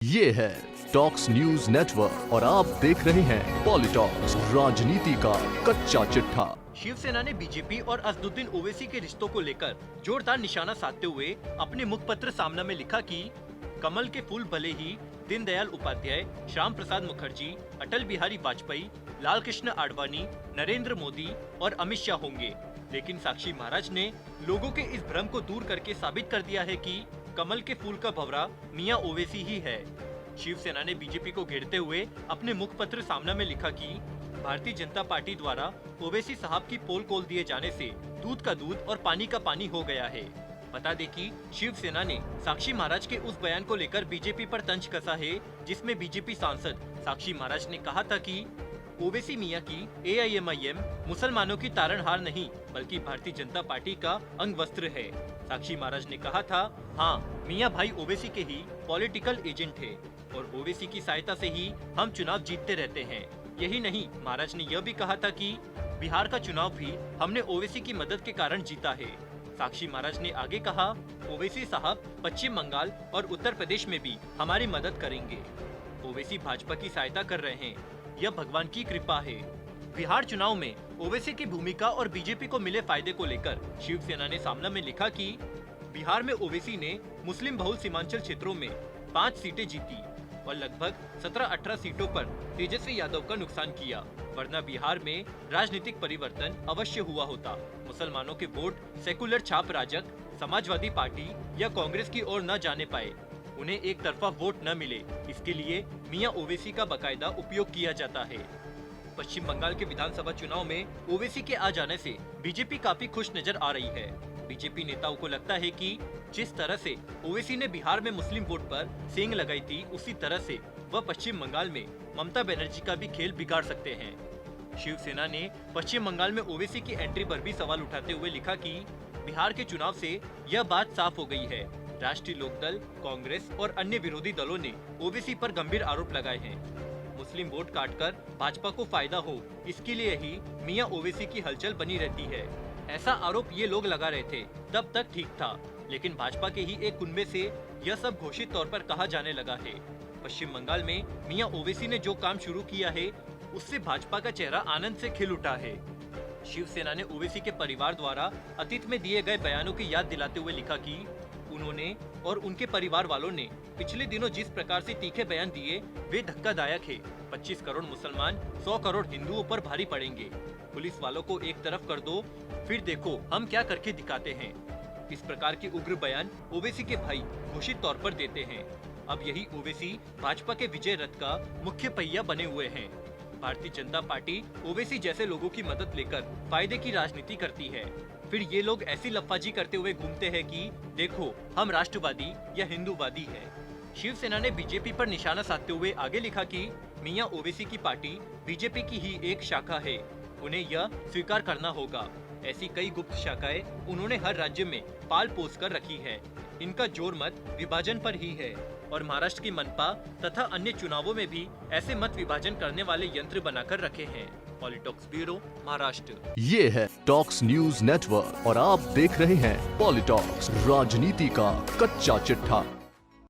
ये है talks news network और आप देख रहे हैं पॉलिटॉक्स, राजनीति का कच्चा चिट्ठा। शिवसेना ने बीजेपी और असदुद्दीन ओवैसी के रिश्तों को लेकर जोरदार निशाना साधते हुए अपने मुखपत्र सामना में लिखा कि कमल के फूल भले ही दीनदयाल उपाध्याय, श्याम प्रसाद मुखर्जी, अटल बिहारी वाजपेयी, लाल कृष्ण आडवाणी, नरेंद्र मोदी और अमित शाह होंगे, लेकिन साक्षी महाराज ने लोगों के इस भ्रम को दूर करके साबित कर दिया है कि कमल के फूल का भंवरा मियां ओवैसी ही है। शिवसेना ने बीजेपी को घेरते हुए अपने मुखपत्र सामना में लिखा कि भारतीय जनता पार्टी द्वारा ओवैसी साहब की पोल खोल दिए जाने से दूध का दूध और पानी का पानी हो गया है। बता दें कि शिवसेना ने साक्षी महाराज के उस बयान को लेकर बीजेपी पर तंज कसा है, जिसमें बीजेपी सांसद साक्षी महाराज ने कहा था कि ओवैसी मियां की AIMIM मुसलमानों की तारणहार नहीं बल्कि भारतीय जनता पार्टी का अंग वस्त्र है। साक्षी महाराज ने कहा था, हाँ, मियां भाई ओवैसी के ही पॉलिटिकल एजेंट है और ओवैसी की सहायता से ही हम चुनाव जीतते रहते हैं। यही नहीं, महाराज ने यह भी कहा था कि बिहार का चुनाव भी हमने ओवैसी की मदद के कारण जीता है। साक्षी महाराज ने आगे कहा, ओवैसी साहब पश्चिम बंगाल और उत्तर प्रदेश में भी हमारी मदद करेंगे। ओवैसी भाजपा की सहायता कर रहे हैं, यह भगवान की कृपा है। बिहार चुनाव में ओवैसी की भूमिका और बीजेपी को मिले फायदे को लेकर शिवसेना ने सामना में लिखा कि बिहार में ओवैसी ने मुस्लिम बहुल सीमांचल क्षेत्रों में 5 सीटें जीती और लगभग 17-18 सीटों पर तेजस्वी यादव का नुकसान किया, वरना बिहार में राजनीतिक परिवर्तन अवश्य हुआ होता। मुसलमानों के वोट सेकुलर छाप राजग, समाजवादी पार्टी या कांग्रेस की ओर न जाने पाए, उन्हें एक तरफा वोट न मिले, इसके लिए मियां ओवैसी का बाकायदा उपयोग किया जाता है। पश्चिम बंगाल के विधानसभा चुनाव में ओवैसी के आ जाने से बीजेपी काफी खुश नजर आ रही है। बीजेपी नेताओं को लगता है कि जिस तरह से ओवैसी ने बिहार में मुस्लिम वोट पर सेंध लगाई थी, उसी तरह से वह पश्चिम बंगाल में ममता बनर्जी का भी खेल बिगाड़ सकते हैं। शिवसेना ने पश्चिम बंगाल में ओवैसी की एंट्री पर भी सवाल उठाते हुए लिखा कि बिहार के चुनाव से यह बात साफ हो गई है। राष्ट्रीय लोकदल, कांग्रेस और अन्य विरोधी दलों ने ओवैसी पर गंभीर आरोप लगाए हैं। मुस्लिम वोट काटकर भाजपा को फायदा हो, इसके लिए ही मियां ओवैसी की हलचल बनी रहती है। ऐसा आरोप ये लोग लगा रहे थे, तब तक ठीक था, लेकिन भाजपा के ही एक कुनबे से यह सब घोषित तौर पर कहा जाने लगा है। पश्चिम बंगाल में मियां ओवैसी ने जो काम शुरू किया है, उससे भाजपा का चेहरा आनंद से खिल उठा है। शिवसेना ने ओवैसी के परिवार द्वारा अतीत में दिए गए बयानों की याद दिलाते हुए लिखा कि उन्होंने और उनके परिवार वालों ने पिछले दिनों जिस प्रकार से तीखे बयान दिए, वे धक्कादायक है। 25 करोड़ मुसलमान 100 करोड़ हिंदुओं पर भारी पड़ेंगे। पुलिस वालों को एक तरफ कर दो, फिर देखो हम क्या करके दिखाते हैं। इस प्रकार के उग्र बयान ओवैसी के भाई घोषित तौर पर देते हैं। अब यही ओवैसी भाजपा के विजय रथ का मुख्य पहिया बने हुए हैं। भारतीय जनता पार्टी ओवैसी जैसे लोगों की मदद लेकर फायदे की राजनीति करती है, फिर ये लोग ऐसी लफ्फाजी करते हुए घूमते हैं कि देखो हम राष्ट्रवादी या हिंदूवादी है। शिवसेना ने बीजेपी पर निशाना साधते हुए आगे लिखा कि मियां ओवैसी की पार्टी बीजेपी की ही एक शाखा है, उन्हें यह स्वीकार करना होगा। ऐसी कई गुप्त शाखाएं उन्होंने हर राज्य में पाल पोस कर रखी है। इनका जोर मत विभाजन पर ही है और महाराष्ट्र की मनपा तथा अन्य चुनावों में भी ऐसे मत विभाजन करने वाले यंत्र बनाकर रखे हैं। पॉलिटॉक्स ब्यूरो, महाराष्ट्र। ये है टॉक्स न्यूज नेटवर्क और आप देख रहे हैं पॉलिटॉक्स, राजनीति का कच्चा चिट्ठा।